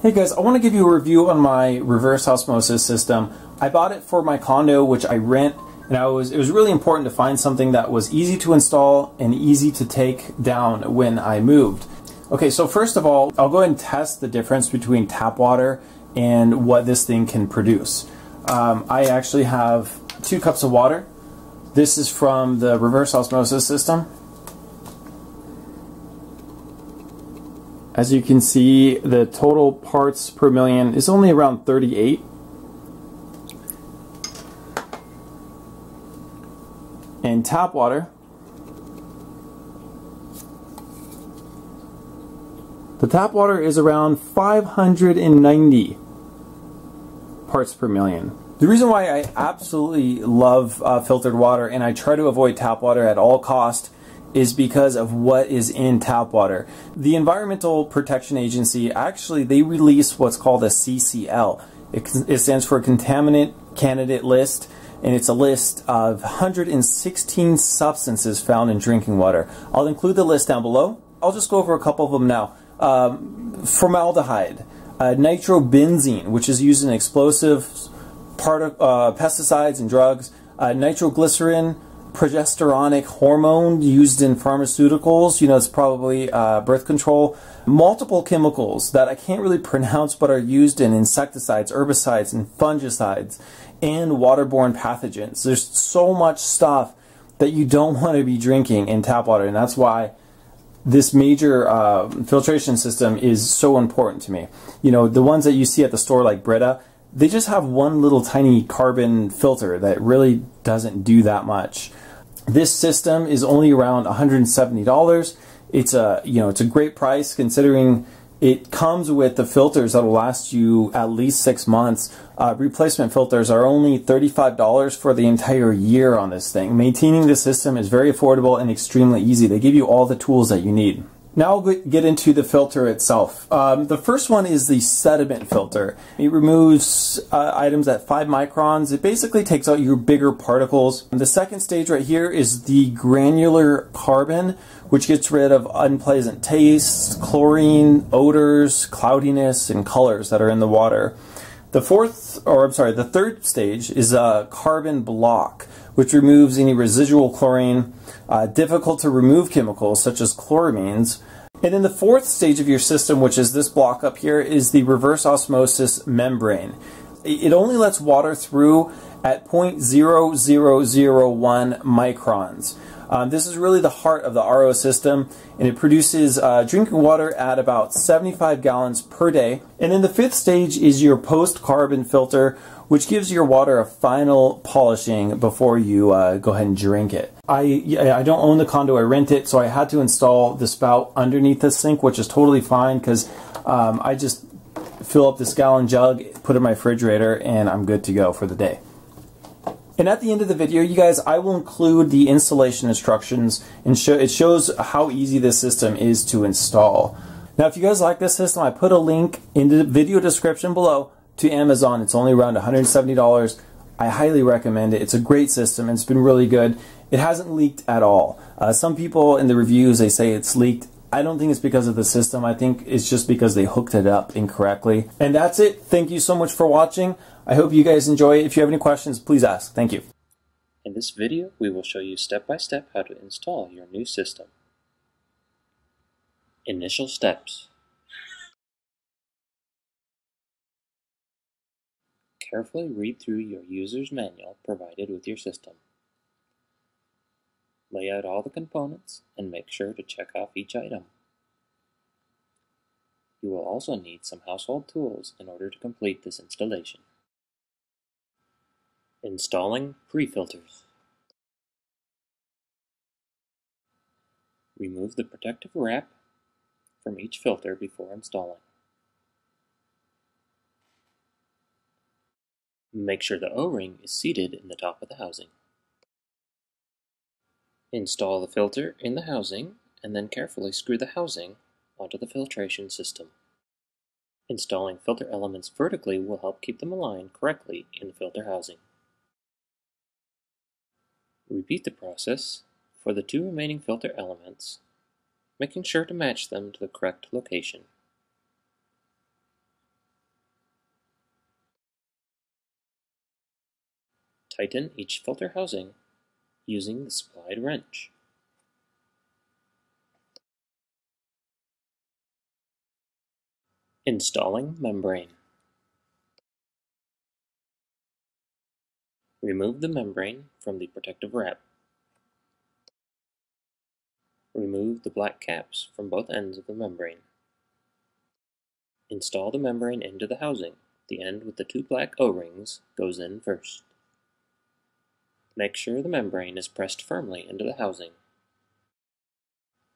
Hey guys, I want to give you a review on my reverse osmosis system. I bought it for my condo, which I rent, and it was really important to find something that was easy to install and easy to take down when I moved. Okay, so first of all, I'll go ahead and test the difference between tap water and what this thing can produce. I actually have 2 cups of water. This is from the reverse osmosis system. As you can see, the total parts per million is only around 38. And tap water, the tap water is around 590 parts per million. The reason why I absolutely love filtered water and I try to avoid tap water at all costs is because of what is in tap water. The Environmental Protection Agency, actually, they release what's called a CCL. It stands for Contaminant Candidate List, and it's a list of 116 substances found in drinking water. I'll include the list down below. I'll just go over a couple of them now. Formaldehyde, nitrobenzene, which is used in explosives, pesticides and drugs, nitroglycerin, progesteronic hormone used in pharmaceuticals, it's probably birth control, multiple chemicals that I can't really pronounce but are used in insecticides, herbicides, and fungicides, and waterborne pathogens. There's so much stuff that you don't want to be drinking in tap water, and that's why this major filtration system is so important to me. The ones that you see at the store like Brita, they just have one little tiny carbon filter that really doesn't do that much. This system is only around $170. It's a great price considering it comes with the filters that will last you at least 6 months. Replacement filters are only $35 for the entire year on this thing. Maintaining the system is very affordable and extremely easy. They give you all the tools that you need. Now I'll get into the filter itself. The first one is the sediment filter. It removes items at 5 microns. It basically takes out your bigger particles. The second stage right here is the granular carbon, which gets rid of unpleasant tastes, chlorine, odors, cloudiness, and colors that are in the water. The third stage is a carbon block, which removes any residual chlorine, difficult to remove chemicals such as chloramines. And then the fourth stage of your system, which is this block up here, is the reverse osmosis membrane. It only lets water through at 0.0001 microns. This is really the heart of the RO system, and it produces drinking water at about 75 gallons per day. And then the fifth stage is your post-carbon filter, which gives your water a final polishing before you go ahead and drink it. I don't own the condo, I rent it, so I had to install the spout underneath the sink, which is totally fine because I just fill up this gallon jug, put it in my refrigerator, and I'm good to go for the day. And at the end of the video, you guys, I will include the installation instructions, and it shows how easy this system is to install. Now, if you guys like this system, I put a link in the video description below to Amazon. It's only around $170. I highly recommend it. It's a great system, and it's been really good. It hasn't leaked at all. Some people in the reviews, they say it's leaked. I don't think it's because of the system. I think it's just because they hooked it up incorrectly. And that's it. Thank you so much for watching. I hope you guys enjoy it. If you have any questions, please ask. Thank you. In this video, we will show you step by step how to install your new system. Initial steps. Carefully read through your user's manual provided with your system. Lay out all the components and make sure to check off each item. You will also need some household tools in order to complete this installation. Installing pre-filters. Remove the protective wrap from each filter before installing. Make sure the O-ring is seated in the top of the housing. Install the filter in the housing and then carefully screw the housing onto the filtration system. Installing filter elements vertically will help keep them aligned correctly in the filter housing. Repeat the process for the 2 remaining filter elements, making sure to match them to the correct location. Tighten each filter housing using the supplied wrench. Installing membrane. Remove the membrane from the protective wrap. Remove the black caps from both ends of the membrane. Install the membrane into the housing. The end with the two black O-rings goes in first. Make sure the membrane is pressed firmly into the housing.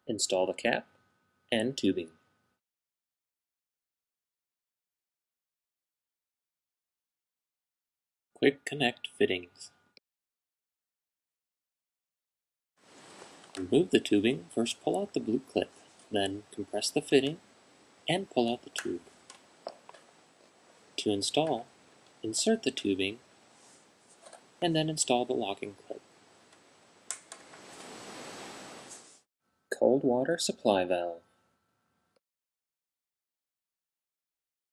Install the cap and tubing. Quick connect fittings. Remove the tubing. First pull out the blue clip, then compress the fitting and pull out the tube. To install, insert the tubing and then install the locking clip. Cold water supply valve.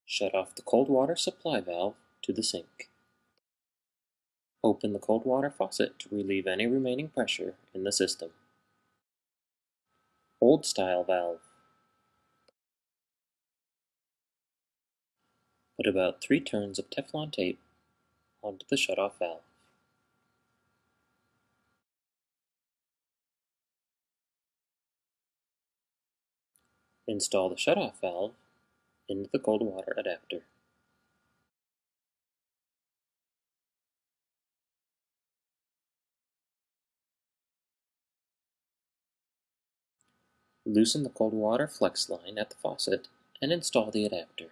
Shut off the cold water supply valve to the sink. Open the cold water faucet to relieve any remaining pressure in the system. Old style valve. Put about 3 turns of Teflon tape onto the shutoff valve. Install the shutoff valve into the cold water adapter. Loosen the cold water flex line at the faucet and install the adapter.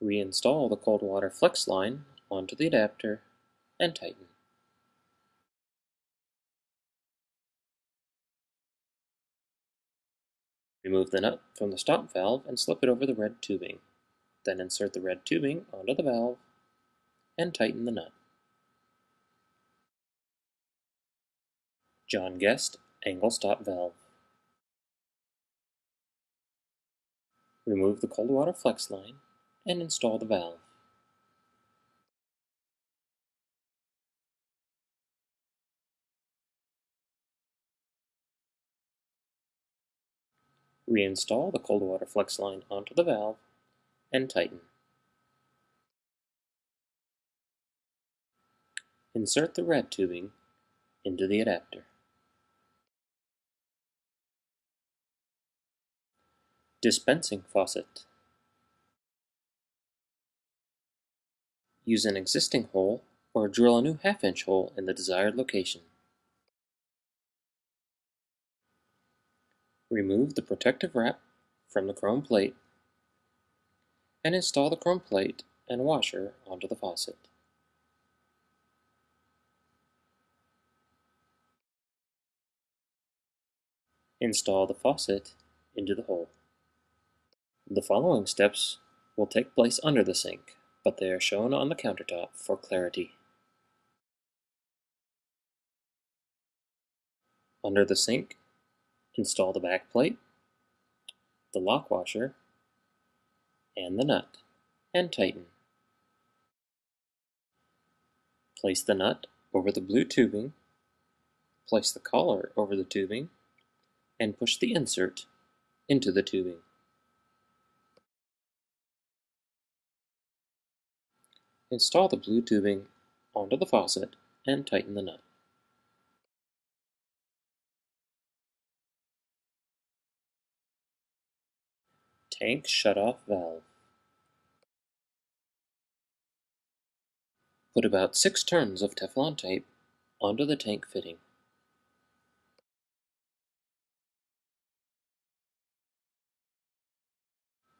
Reinstall the cold water flex line onto the adapter and tighten. Remove the nut from the stop valve and slip it over the red tubing. Then insert the red tubing onto the valve and tighten the nut. John Guest angle stop valve. Remove the cold water flex line and install the valve. Reinstall the cold water flex line onto the valve and tighten. Insert the red tubing into the adapter. Dispensing faucet. Use an existing hole or drill a new 1/2-inch hole in the desired location. Remove the protective wrap from the chrome plate and install the chrome plate and washer onto the faucet. Install the faucet into the hole. The following steps will take place under the sink, but they are shown on the countertop for clarity. Under the sink, install the back plate, the lock washer, and the nut, and tighten. Place the nut over the blue tubing, place the collar over the tubing, and push the insert into the tubing. Install the blue tubing onto the faucet and tighten the nut. Tank shutoff valve. Put about 6 turns of Teflon tape onto the tank fitting.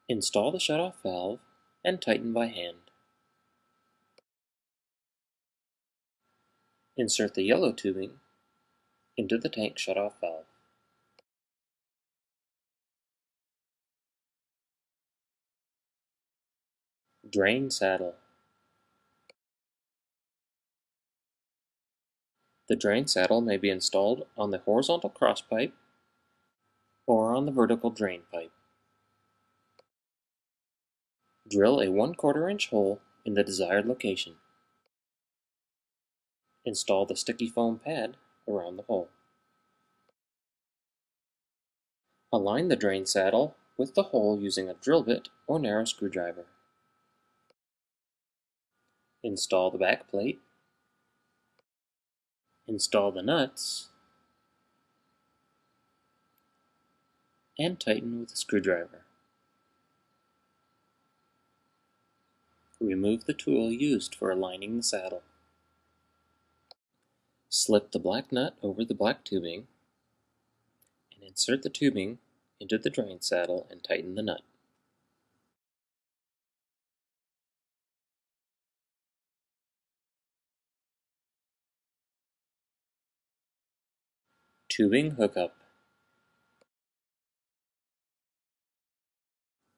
Install the shutoff valve and tighten by hand. Insert the yellow tubing into the tank shutoff valve. Drain saddle. The drain saddle may be installed on the horizontal cross pipe or on the vertical drain pipe. Drill a 1/4 inch hole in the desired location. Install the sticky foam pad around the hole. Align the drain saddle with the hole using a drill bit or narrow screwdriver. Install the back plate. Install the nuts and tighten with a screwdriver. Remove the tool used for aligning the saddle. Slip the black nut over the black tubing and insert the tubing into the drain saddle and tighten the nut. Tubing hookup.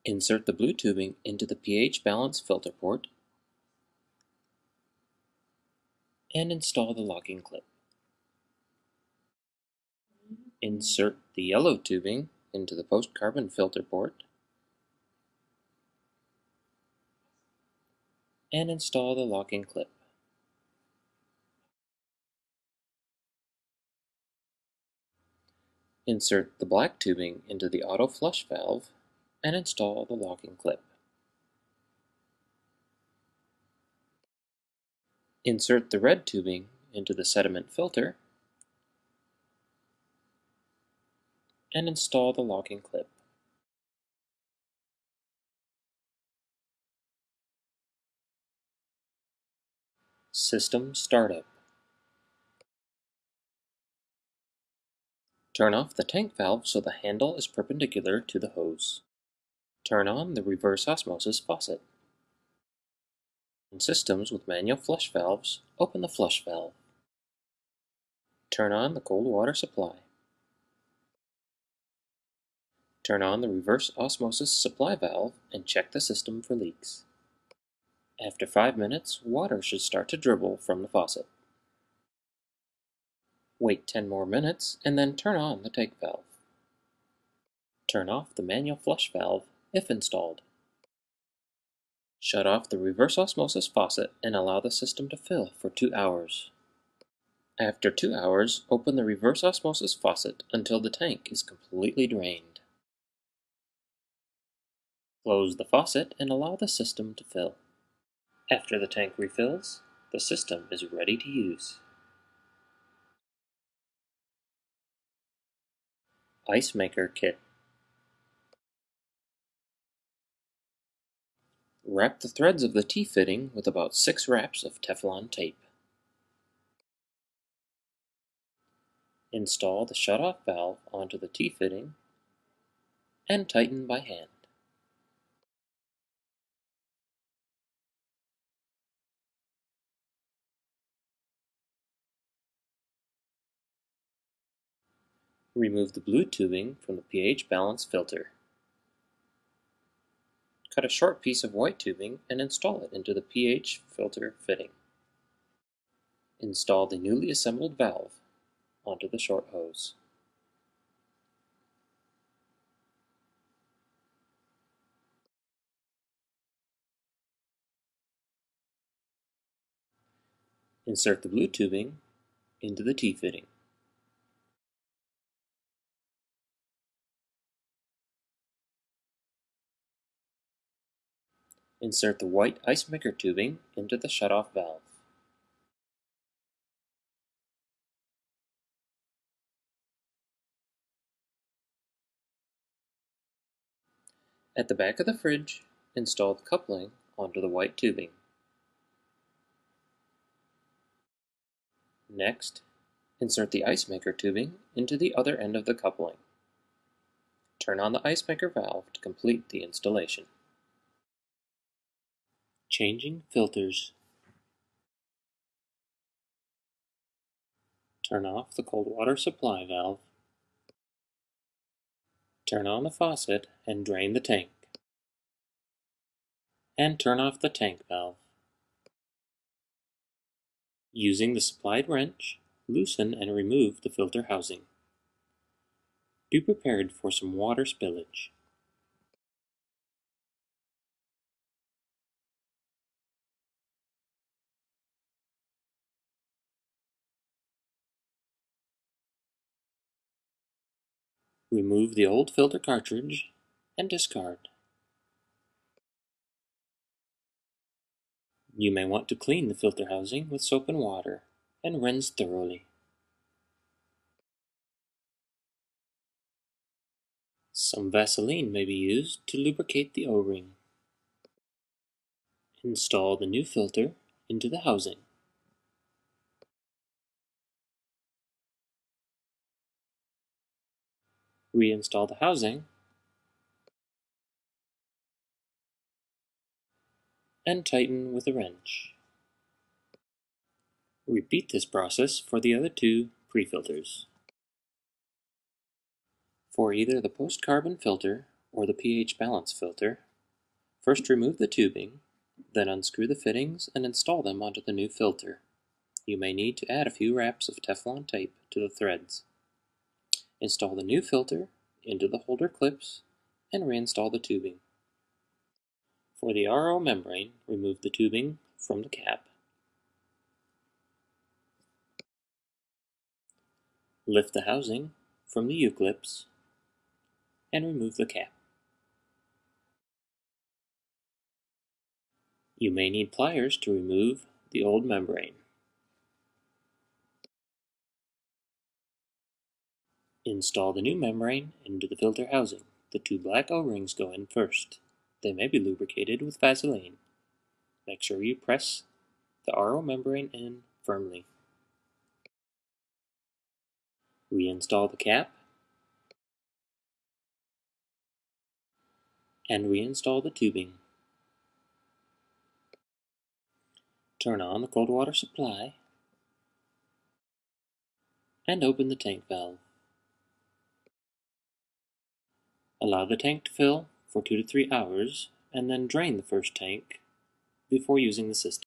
Insert the blue tubing into the pH balance filter port and install the locking clip. Insert the yellow tubing into the post-carbon filter port and install the locking clip. Insert the black tubing into the auto flush valve and install the locking clip. Insert the red tubing into the sediment filter and install the locking clip. System startup. Turn off the tank valve so the handle is perpendicular to the hose. Turn on the reverse osmosis faucet. In systems with manual flush valves, open the flush valve. Turn on the cold water supply. Turn on the reverse osmosis supply valve and check the system for leaks. After 5 minutes, water should start to dribble from the faucet. Wait 10 more minutes and then turn on the tank valve. Turn off the manual flush valve if installed. Shut off the reverse osmosis faucet and allow the system to fill for 2 hours. After 2 hours, open the reverse osmosis faucet until the tank is completely drained. Close the faucet and allow the system to fill. After the tank refills, the system is ready to use. Ice Maker Kit. Wrap the threads of the T-fitting with about 6 wraps of Teflon tape. Install the shut-off valve onto the T-fitting and tighten by hand. Remove the blue tubing from the pH balance filter. Cut a short piece of white tubing and install it into the pH filter fitting. Install the newly assembled valve onto the short hose. Insert the blue tubing into the T-fitting. Insert the white ice maker tubing into the shut-off valve. At the back of the fridge, install the coupling onto the white tubing. Next, insert the ice maker tubing into the other end of the coupling. Turn on the ice maker valve to complete the installation. Changing filters. Turn off the cold water supply valve. Turn on the faucet and drain the tank. And turn off the tank valve. Using the supplied wrench, loosen and remove the filter housing. Be prepared for some water spillage. Remove the old filter cartridge and discard. You may want to clean the filter housing with soap and water and rinse thoroughly. Some Vaseline may be used to lubricate the O-ring. Install the new filter into the housing. Reinstall the housing and tighten with a wrench. Repeat this process for the other two pre-filters. For either the post-carbon filter or the pH balance filter, first remove the tubing, then unscrew the fittings and install them onto the new filter. You may need to add a few wraps of Teflon tape to the threads. Install the new filter into the holder clips and reinstall the tubing. For the RO membrane, remove the tubing from the cap. Lift the housing from the U-clips and remove the cap. You may need pliers to remove the old membrane. Install the new membrane into the filter housing. The two black O-rings go in first. They may be lubricated with Vaseline. Make sure you press the RO membrane in firmly. Reinstall the cap and reinstall the tubing. Turn on the cold water supply and open the tank valve. Allow the tank to fill for 2 to 3 hours and then drain the first tank before using the system.